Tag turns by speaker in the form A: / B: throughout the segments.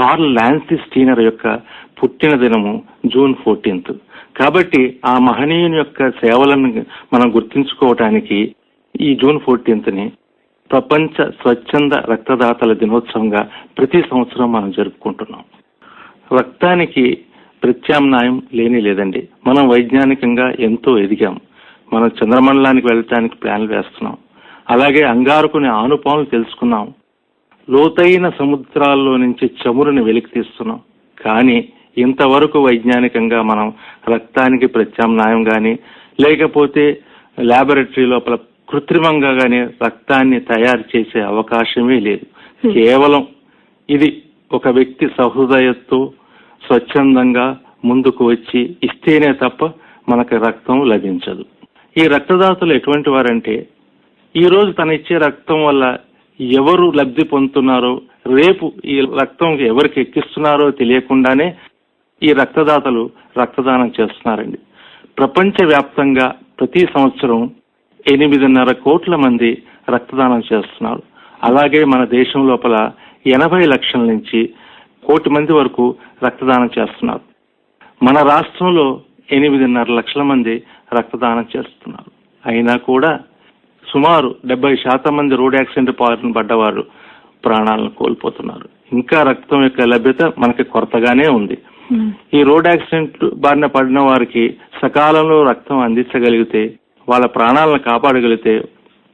A: Curl లాన్సీ Steiner యొక్క పుట్టిన దినము జూన్ 14. కాబట్టి ఆ మహనీయుని యొక్క సేవలను మనం గుర్తించుకోవటానికి ఈ జూన్ 14ని ప్రపంచ స్వచ్ఛంద రక్తదాతల దినోత్సవంగా ప్రతి సంవత్సరం మనం జరుపుకుంటున్నాం. రక్తానికి ప్రత్యామ్నాయం లేదండి. మనం వైజ్ఞానికంగా ఎంతో ఎదిగాం. మనం చంద్రమండలానికి వెళ్ళటానికి ప్లాన్లు వేస్తున్నాం. అలాగే అంగారకుని ఆనుపానులు తెలుసుకున్నాం. లోతైన సముద్రాల్లో నుంచి చమురుని వెలికి తీస్తున్నాం. కానీ ఇంతవరకు వైజ్ఞానికంగా మనం రక్తానికి ప్రత్యామ్నాయం కానీ లేకపోతే ల్యాబొరేటరీ లోపల కృత్రిమంగా కానీ రక్తాన్ని తయారు చేసే అవకాశమే లేదు. కేవలం ఇది ఒక వ్యక్తి సహృదయతో స్వచ్ఛందంగా ముందుకు వచ్చి ఇస్తేనే తప్ప మనకు రక్తం లభించదు. ఈ రక్తదాతలు ఎటువంటి వారంటే ఈ రోజు తన ఇచ్చే రక్తం వల్ల ఎవరు లబ్ధి పొందుతున్నారో, రేపు ఈ రక్తం ఎవరికి ఎక్కిస్తున్నారో తెలియకుండానే ఈ రక్తదాతలు రక్తదానం చేస్తున్నారండి. ప్రపంచ వ్యాప్తంగా ప్రతి సంవత్సరం 8.5 కోట్ల మంది రక్తదానం చేస్తున్నారు. అలాగే మన దేశం లోపల 80 లక్షల నుంచి 1 కోటి మంది వరకు రక్తదానం చేస్తున్నారు. మన రాష్ట్రంలో 8.5 లక్షల మంది రక్తదానం చేస్తున్నారు. అయినా కూడా సుమారు 70% మంది రోడ్ యాక్సిడెంట్ బారిన పడ్డవారు ప్రాణాలను కోల్పోతున్నారు. ఇంకా రక్తం యొక్క లభ్యత మనకి కొరతగానే ఉంది. ఈ రోడ్ యాక్సిడెంట్ బారిన పడిన వారికి సకాలంలో రక్తం అందించగలిగితే, వాళ్ళ ప్రాణాలను కాపాడగలిగితే,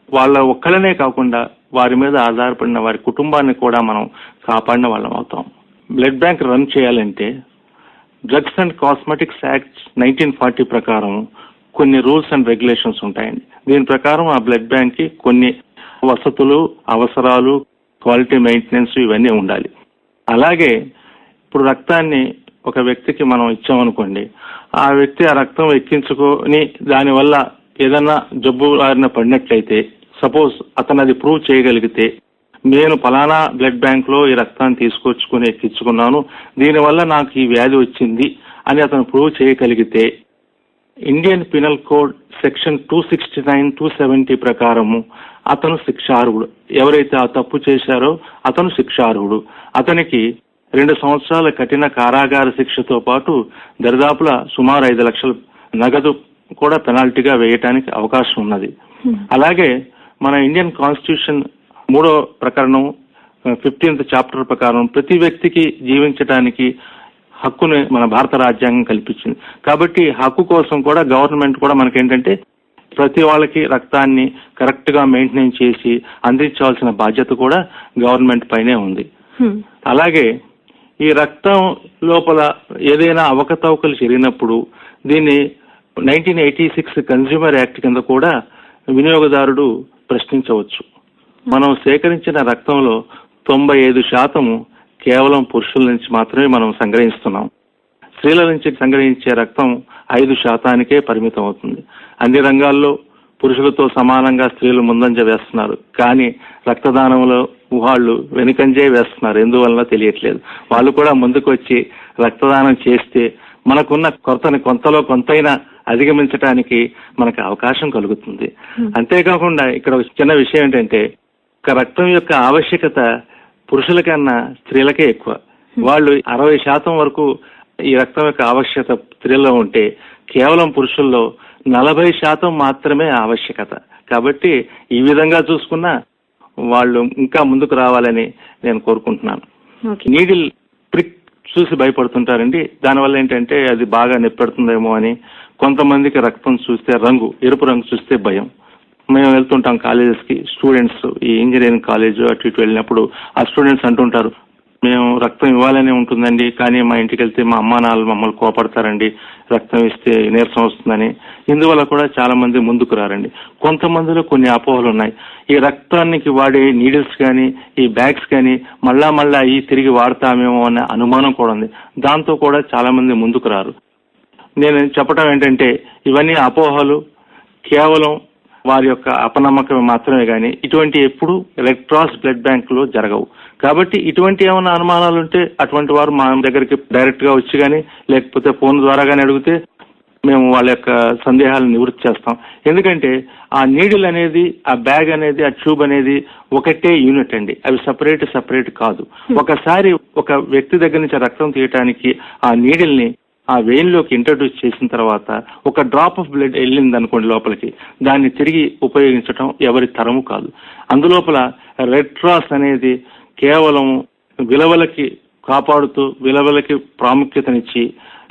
A: వాళ్ళ ఒక్కలనే కాకుండా వారి మీద ఆధారపడిన వారి కుటుంబాన్ని కూడా మనం కాపాడిన వాళ్ళం అవుతాం. బ్లడ్ బ్యాంక్ రన్ చేయాలంటే డ్రగ్స్ అండ్ కాస్మెటిక్స్ యాక్ట్ 1940 ప్రకారం కొన్ని రూల్స్ అండ్ రెగ్యులేషన్స్ ఉంటాయండి. దీని ప్రకారం ఆ బ్లడ్ బ్యాంక్ కి కొన్ని వసతులు, అవసరాలు, క్వాలిటీ మెయింటెనెన్స్ ఇవన్నీ ఉండాలి. అలాగే ఇప్పుడు రక్తాన్ని ఒక వ్యక్తికి మనం ఇచ్చామనుకోండి, ఆ వ్యక్తి ఆ రక్తం ఎక్కించుకొని దానివల్ల ఏదన్నా జబ్బు బారిన పడినట్లయితే, సపోజ్ అతను అది ప్రూవ్ చేయగలిగితే, నేను ఫలానా బ్లడ్ బ్యాంక్ లో ఈ రక్తాన్ని తీసుకొచ్చుకుని ఎక్కించుకున్నాను, దీనివల్ల నాకు ఈ వ్యాధి వచ్చింది అని అతను ప్రూవ్ చేయగలిగితే ఇండియన్ పినల్ కోడ్ సెక్షన్ 269, 270 ప్రకారము అతను శిక్షార్హుడు. ఎవరైతే ఆ తప్పు చేశారో అతను శిక్షార్హుడు. అతనికి 2 సంవత్సరాల కఠిన కారాగార శిక్షతో పాటు దరిదాపుల సుమారు 5 లక్షల నగదు కూడా పెనాల్టీగా వేయటానికి అవకాశం ఉన్నది. అలాగే మన ఇండియన్ కాన్స్టిట్యూషన్ 3వ ప్రకరణం 15th చాప్టర్ ప్రకారం ప్రతి వ్యక్తికి జీవించడానికి హక్కుని మన భారత రాజ్యాంగం కల్పించింది. కాబట్టి హక్కు కోసం కూడా గవర్నమెంట్ కూడా మనకేంటంటే ప్రతి వాళ్ళకి రక్తాన్ని కరెక్ట్ గా మెయింటైన్ చేసి అందించాల్సిన బాధ్యత కూడా గవర్నమెంట్ పైనే ఉంది. అలాగే ఈ రక్తం లోపల ఏదైనా అవకతవకలు జరిగినప్పుడు దీన్ని 1986 కన్స్యూమర్ యాక్ట్ కింద కూడా వినియోగదారుడు ప్రశ్నించవచ్చు. మనం సేకరించిన రక్తంలో 95% కేవలం పురుషుల నుంచి మాత్రమే మనం సంగ్రహిస్తున్నాం. స్త్రీల నుంచి సంగ్రహించే రక్తం 5%కే పరిమితం అవుతుంది. అన్ని రంగాల్లో పురుషులతో సమానంగా స్త్రీలు ముందంజ వేస్తున్నారు, కానీ రక్తదానంలో వాళ్ళు వెనుకంజే వేస్తున్నారు. ఎందువల్ల తెలియట్లేదు. వాళ్ళు కూడా ముందుకు వచ్చి రక్తదానం చేస్తే మనకున్న కొరతని కొంతలో కొంతైనా అధిగమించడానికి మనకు అవకాశం కలుగుతుంది. అంతేకాకుండా ఇక్కడ ఒక చిన్న విషయం ఏంటంటే, రక్తం యొక్క ఆవశ్యకత పురుషుల కన్నా స్త్రీలకే ఎక్కువ. వాళ్ళు 60% వరకు ఈ రక్తం యొక్క ఆవశ్యకత స్త్రీల్లో ఉంటే కేవలం పురుషుల్లో 40% మాత్రమే ఆవశ్యకత. కాబట్టి ఈ విధంగా చూసుకున్నా వాళ్ళు ఇంకా ముందుకు రావాలని నేను కోరుకుంటున్నాను. నీడిల్ ప్రిక్ చూసి భయపడుతుంటారండి. దానివల్ల ఏంటంటే అది బాగా నొప్పెడుతుందేమో అని. కొంతమందికి రక్తం చూస్తే ఎరుపు రంగు చూస్తే భయం. మేము వెళ్తుంటాం కాలేజెస్ కి, స్టూడెంట్స్ ఈ ఇంజనీరింగ్ కాలేజ్ అటు ఇటు వెళ్ళినప్పుడు ఆ స్టూడెంట్స్ అంటుంటారు, మేము రక్తం ఇవ్వాలనే ఉంటుందండి, కానీ మా ఇంటికి వెళ్తే మా అమ్మా నాన్నలు మమ్మల్ని కోపడతారండి, రక్తం ఇస్తే నీరసం వస్తుందని. ఇందువల్ల కూడా చాలా మంది ముందుకు రారండి. కొంతమందిలో కొన్ని అపోహలు ఉన్నాయి. ఈ రక్తానికి వాడే నీడిల్స్ కానీ ఈ బ్యాగ్స్ కానీ మళ్ళా తిరిగి వాడతామేమో అనే అనుమానం కూడా ఉంది. దాంతో కూడా చాలా మంది ముందుకు రారు. నేను చెప్పడం ఏంటంటే ఇవన్నీ అపోహలు, కేవలం వారి యొక్క అపనమ్మకం మాత్రమే కానీ ఇటువంటి ఎప్పుడు రెడ్ క్రాస్ బ్లడ్ బ్యాంక్ లో జరగవు. కాబట్టి ఇటువంటి ఏమైనా అనుమానాలు ఉంటే అటువంటి వారు మా దగ్గరికి డైరెక్ట్ గా వచ్చి కానీ లేకపోతే ఫోన్ ద్వారా కానీ అడిగితే మేము వాళ్ళ యొక్క సందేహాలను నివృత్తి చేస్తాం. ఎందుకంటే ఆ నీడిల్ అనేది, ఆ బ్యాగ్ అనేది, ఆ ట్యూబ్ అనేది ఒకటే యూనిట్ అండి. అవి సపరేట్ కాదు. ఒకసారి ఒక వ్యక్తి దగ్గర నుంచి రక్తం తీయటానికి ఆ నీడిల్ ని ఆ వెయిన్ లోకి ఇంట్రడ్యూస్ చేసిన తర్వాత ఒక డ్రాప్ ఆఫ్ బ్లడ్ వెళ్ళింది అనుకోండి లోపలికి, దాన్ని తిరిగి ఉపయోగించడం ఎవరి తరము కాదు. అందులోపల రెడ్ క్రాస్ అనేది కేవలం విలువలకి కాపాడుతూ, విలువలకి ప్రాముఖ్యతనిచ్చి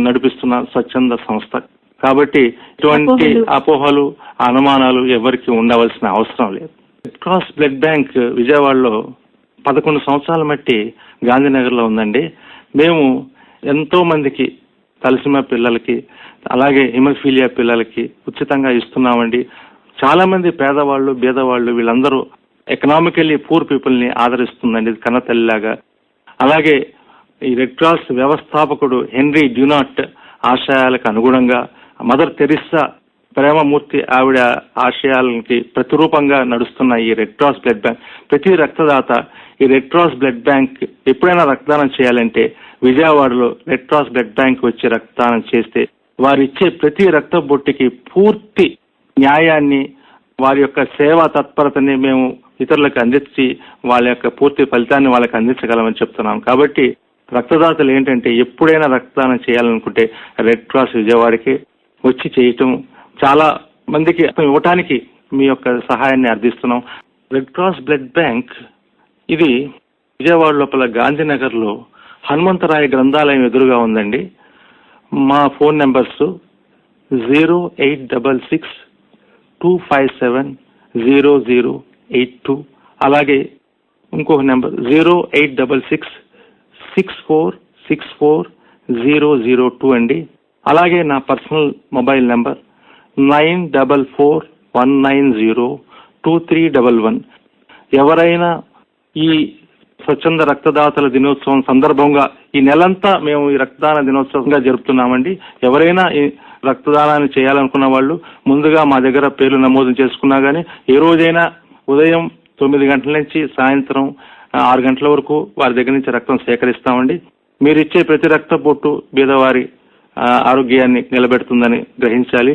A: నడిపిస్తున్న స్వచ్ఛంద సంస్థ. కాబట్టి ఇటువంటి అపోహలు, అనుమానాలు ఎవరికి ఉండవలసిన అవసరం లేదు. రెడ్ క్రాస్ బ్లడ్ బ్యాంక్ విజయవాడలో 11 సంవత్సరాల మట్టి గాంధీనగర్ లో ఉందండి. మేము ఎంతో మందికి తలసిమా పిల్లలకి, అలాగే హిమోఫీలియా పిల్లలకి ఉచితంగా ఇస్తున్నామండి. చాలా మంది పేదవాళ్ళు, బీదవాళ్ళు వీళ్ళందరూ ఎకనామికల్లీ పూర్ పీపుల్ ని ఆదరిస్తుందండి కన్నతల్లిలాగా. అలాగే ఈ రెడ్ క్రాస్ వ్యవస్థాపకుడు హెన్రీ డ్యూనాట్ ఆశయాలకు అనుగుణంగా మదర్ తెరిస్సా ప్రేమమూర్తి ఆవిడ ఆశయాలకి ప్రతిరూపంగా నడుస్తున్న ఈ రెడ్ క్రాస్ బ్లడ్ బ్యాంక్, ప్రతి రక్తదాత ఈ రెడ్ క్రాస్ బ్లడ్ బ్యాంక్ ఎప్పుడైనా రక్తదానం చేయాలంటే విజయవాడలో రెడ్ క్రాస్ బ్లడ్ బ్యాంక్ వచ్చి రక్తదానం చేస్తే వారిచ్చే ప్రతి రక్త బొట్టికి పూర్తి న్యాయాన్ని, వారి యొక్క సేవా తత్పరతని మేము ఇతరులకు అందించి వాళ్ళ యొక్క పూర్తి ఫలితాన్ని వాళ్ళకి అందించగలమని చెప్తున్నాం. కాబట్టి రక్తదాతలు ఏంటంటే ఎప్పుడైనా రక్తదానం చేయాలనుకుంటే రెడ్ క్రాస్ విజయవాడకి వచ్చి చేయటం, చాలా మందికి ఇవ్వటానికి మీ యొక్క సహాయాన్ని అర్థిస్తున్నాం. రెడ్ క్రాస్ బ్లడ్ బ్యాంక్ ఇది విజయవాడ లోపల గాంధీనగర్ లో హనుమంతరాయ గ్రంథాలయం ఎదురుగా ఉందండి. మా ఫోన్ నెంబర్స్ 08625700082, అలాగే ఇంకొక నెంబర్ 08666464002 అండి. అలాగే నా పర్సనల్ మొబైల్ నెంబర్ 9441902311. ఎవరైనా ఈ స్వచ్ఛంద రక్తదాతల దినోత్సవం సందర్భంగా ఈ నెలంతా మేము ఈ రక్తదాన దినోత్సవంగా జరుపుతున్నామండి. ఎవరైనా ఈ రక్తదానాన్ని చేయాలనుకున్న వాళ్ళు ముందుగా మా దగ్గర పేర్లు నమోదు చేసుకున్నా గానీ ఏ రోజైనా ఉదయం 9 గంటల నుంచి సాయంత్రం 6 గంటల వరకు వారి దగ్గర నుంచి రక్తం సేకరిస్తామండి. మీరు ఇచ్చే ప్రతి రక్త బొట్టు బీదవారి ఆరోగ్యాన్ని నిలబెడుతుందని గ్రహించాలి.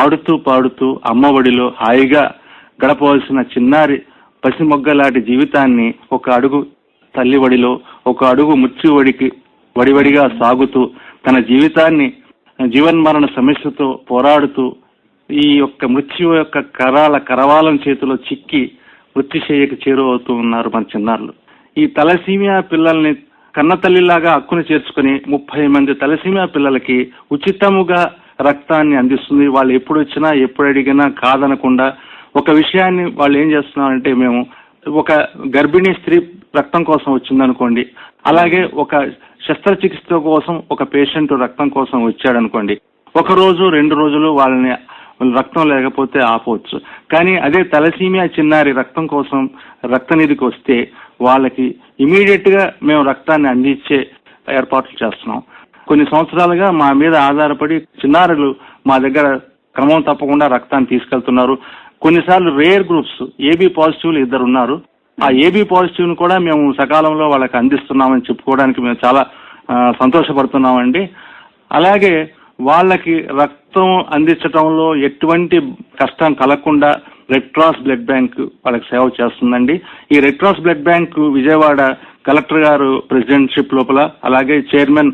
A: ఆడుతూ పాడుతూ అమ్మఒడిలో హాయిగా గడపవలసిన చిన్నారి పసిమొగ్గలాంటి జీవితాన్ని ఒక అడుగు తల్లివడిలో, ఒక అడుగు ముచ్చివడికి వడివడిగా సాగుతూ తన జీవితాన్ని జీవన్మరణ సమస్యతో పోరాడుతూ ఈ యొక్క మృత్యు యొక్క కరవాలం చేతిలో చిక్కి మృత్యుశయ్యకు చేరువవుతూ ఉన్నారు మన చిన్నారులు. ఈ తలసీమియా పిల్లల్ని కన్నతల్లిలాగా హక్కును చేర్చుకుని 30 మంది తలసీమియా పిల్లలకి ఉచితముగా రక్తాన్ని అందిస్తుంది. వాళ్ళు ఎప్పుడు వచ్చినా ఎప్పుడు అడిగినా కాదనకుండా. ఒక విషయాన్ని వాళ్ళు ఏం చేస్తున్నారంటే, మేము ఒక గర్భిణీ స్త్రీ రక్తం కోసం వచ్చిందనుకోండి, అలాగే ఒక శస్త్రచికిత్స కోసం ఒక పేషెంట్ రక్తం కోసం వచ్చాడనుకోండి, 1 రోజు 2 రోజులు వాళ్ళని రక్తం లేకపోతే ఆపవచ్చు. కానీ అదే తలసీమియా చిన్నారి రక్తం కోసం రక్తనిధికి వస్తే వాళ్ళకి ఇమీడియట్ గా మేము రక్తాన్ని అందించే ఏర్పాట్లు చేస్తున్నాం. కొన్ని సంవత్సరాలుగా మా మీద ఆధారపడి చిన్నారులు మా దగ్గర క్రమం తప్పకుండా రక్తాన్ని తీసుకెళ్తున్నారు. కొన్నిసార్లు రేర్ గ్రూప్స్ ఏబీ పాజిటివ్లు 2 ఉన్నారు. ఆ ఏబీ పాజిటివ్ ను కూడా మేము సకాలంలో వాళ్ళకి అందిస్తున్నామని చెప్పుకోవడానికి మేము చాలా సంతోషపడుతున్నామండి. అలాగే వాళ్ళకి రక్తం అందించడంలో ఎటువంటి కష్టం కలగకుండా రెడ్ క్రాస్ బ్లడ్ బ్యాంక్ వాళ్ళకి సేవ చేస్తుందండి. ఈ red cross blood bank Vijayawada collector గారు ప్రెసిడెంట్షిప్ లోపల, అలాగే చైర్మన్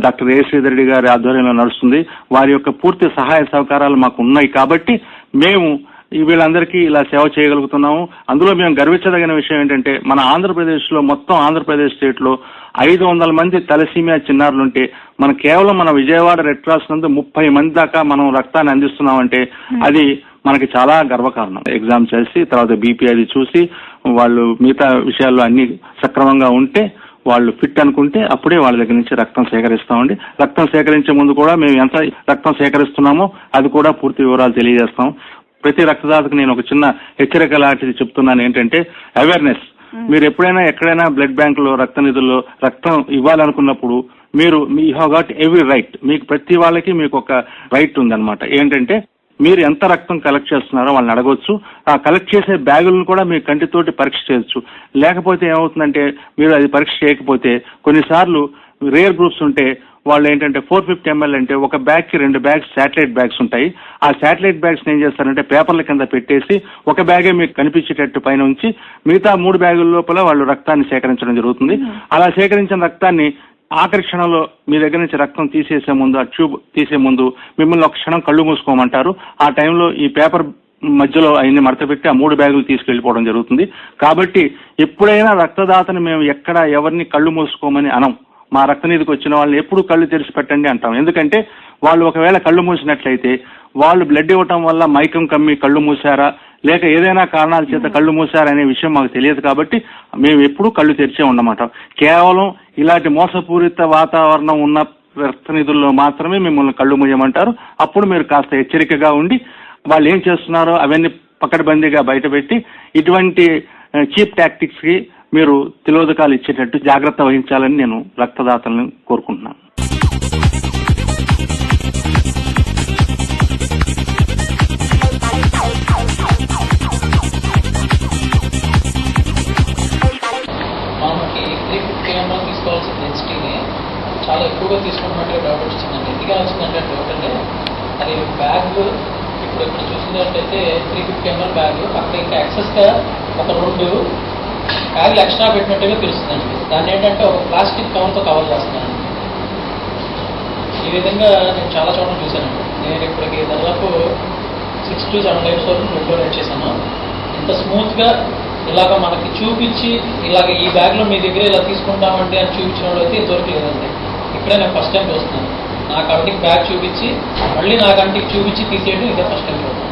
A: డాక్టర్ ఏ శ్రీధర్ రెడ్డి గారి ఆధ్వర్యంలో నడుస్తుంది. వారి యొక్క పూర్తి సహాయ సహకారాలు మాకు ఉన్నాయి కాబట్టి మేము వీళ్ళందరికీ ఇలా సేవ చేయగలుగుతున్నాము. అందులో మేము గర్వించదగిన విషయం ఏంటంటే, మన ఆంధ్రప్రదేశ్ లో మొత్తం ఆంధ్రప్రదేశ్ స్టేట్ లో 500 మంది తలసీమియా చిన్నారులుంటే మనం కేవలం మన విజయవాడ రెడ్ క్రాస్ నందు 30 మంది దాకా మనం రక్తాన్ని అందిస్తున్నామంటే అది మనకి చాలా గర్వకారణం. ఎగ్జామ్ చేసి తర్వాత బీపీ అది చూసి వాళ్ళు మిగతా విషయాల్లో అన్ని సక్రమంగా ఉంటే, వాళ్ళు ఫిట్ అనుకుంటే అప్పుడే వాళ్ళ దగ్గర నుంచి రక్తం సేకరిస్తామండి. రక్తం సేకరించే ముందు కూడా మేము ఎంత రక్తం సేకరిస్తున్నామో అది కూడా పూర్తి వివరాలు తెలియజేస్తాం. ప్రతి రక్తదాతకు నేను ఒక చిన్న హెచ్చరిక లాంటిది చెప్తున్నాను ఏంటంటే, అవేర్నెస్. మీరు ఎప్పుడైనా ఎక్కడైనా బ్లడ్ బ్యాంక్ లో రక్త నిధుల్లో రక్తం ఇవ్వాలనుకున్నప్పుడు మీరు you have got every right, మీకు ప్రతి వాళ్ళకి మీకు ఒక రైట్ ఉందన్నమాట. ఏంటంటే మీరు ఎంత రక్తం కలెక్ట్ చేస్తున్నారో వాళ్ళని అడగొచ్చు. ఆ కలెక్ట్ చేసే బ్యాగులను కూడా మీ కంటితోటి పరీక్ష చేయొచ్చు. లేకపోతే ఏమవుతుందంటే, మీరు అది పరీక్ష చేయకపోతే కొన్నిసార్లు రేర్ గ్రూప్స్ ఉంటే వాళ్ళు ఏంటంటే 450 ml అంటే ఒక బ్యాగ్ కి 2 బ్యాగ్స్ శాటిలైట్ బ్యాగ్స్ ఉంటాయి. ఆ శాటిలైట్ బ్యాగ్స్ ఏం చేస్తారంటే పేపర్ల కింద పెట్టేసి ఒక బ్యాగే మీకు కనిపించేటట్టు పైన ఉంచి మిగతా 3 బ్యాగుల లోపల వాళ్ళు రక్తాన్ని సేకరించడం జరుగుతుంది. అలా సేకరించిన రక్తాన్ని ఆఖరి క్షణంలో మీ దగ్గర నుంచి రక్తం తీసేసే ముందు, ఆ ట్యూబ్ తీసే ముందు మిమ్మల్ని ఒక క్షణం కళ్ళు మూసుకోమంటారు. ఆ టైంలో ఈ పేపర్ మధ్యలో ఆయన్ని మడత పెట్టి ఆ 3 బ్యాగులు తీసుకెళ్లిపోవడం జరుగుతుంది. కాబట్టి ఎప్పుడైనా రక్తదాతని మేము ఎక్కడ ఎవరిని కళ్ళు మూసుకోమని అనం. మా రక్తనిధికి వచ్చిన వాళ్ళని ఎప్పుడు కళ్ళు తెరిచి పెట్టండి అంటాం. ఎందుకంటే వాళ్ళు ఒకవేళ కళ్ళు మూసినట్లయితే వాళ్ళు బ్లడ్ ఇవ్వటం వల్ల మైకం కమ్మి కళ్ళు మూసారా, లేక ఏదైనా కారణాల చేత కళ్ళు మూసారా అనే విషయం మాకు తెలియదు. కాబట్టి మేము ఎప్పుడూ కళ్ళు తెరిచే ఉండమాట. కేవలం ఇలాంటి మోసపూరిత వాతావరణం ఉన్న రక్తనిధుల్లో మాత్రమే మిమ్మల్ని కళ్ళు మూయమంటారు. అప్పుడు మీరు కాస్త హెచ్చరికగా ఉండి వాళ్ళు ఏం చేస్తున్నారో అవన్నీ పకడ్బందీగా బయటపెట్టి ఇటువంటి చీప్ టాక్టిక్స్ కి మీరు తిలోదకాలు ఇచ్చేటట్టు జాగ్రత్త వహించాలని నేను రక్తదాతలను కోరుకుంటున్నాను.
B: మనకి 350 ml తీసుకోవాల్సిన డెన్సిటీని చాలా ఎక్కువగా తీసుకున్నట్టుగా డౌట్ వచ్చిందండి. ఎందుకని వచ్చిందంటే డౌట్ అంటే అది బ్యాగ్ ఇప్పుడు ఇక్కడ చూసినట్టయితే 350 ml బ్యాగ్ అక్కడ ఇంకా ఎక్సెస్గా ఒక 2 బ్యాగులు ఎక్స్ట్రా పెట్టినట్టుగా తెలుస్తుందండి. దాన్ని ఏంటంటే ఒక ప్లాస్టిక్ కవర్తో కవర్ చేస్తున్నాను. ఈ విధంగా నేను చాలా చోట్ల చూశానండి. నేను ఇప్పటికి దాదాపు 6 to 7 టైమ్స్ వరకు డొనేట్ చేశాను. ఇంత స్మూత్గా ఇలాగ మనకి చూపించి ఇలాగ ఈ బ్యాగ్లో మీ దగ్గర ఇలా తీసుకుంటామండి అని చూపించిన వాళ్ళు అయితే ఇంతవరకు లేదండి. ఇక్కడే నేను ఫస్ట్ టైం చూస్తున్నాను. నా కంటికి బ్యాగ్ చూపించి మళ్ళీ నా కంటికి చూపించి తీసేయడం ఇదే ఫస్ట్ టైం చూస్తున్నాను.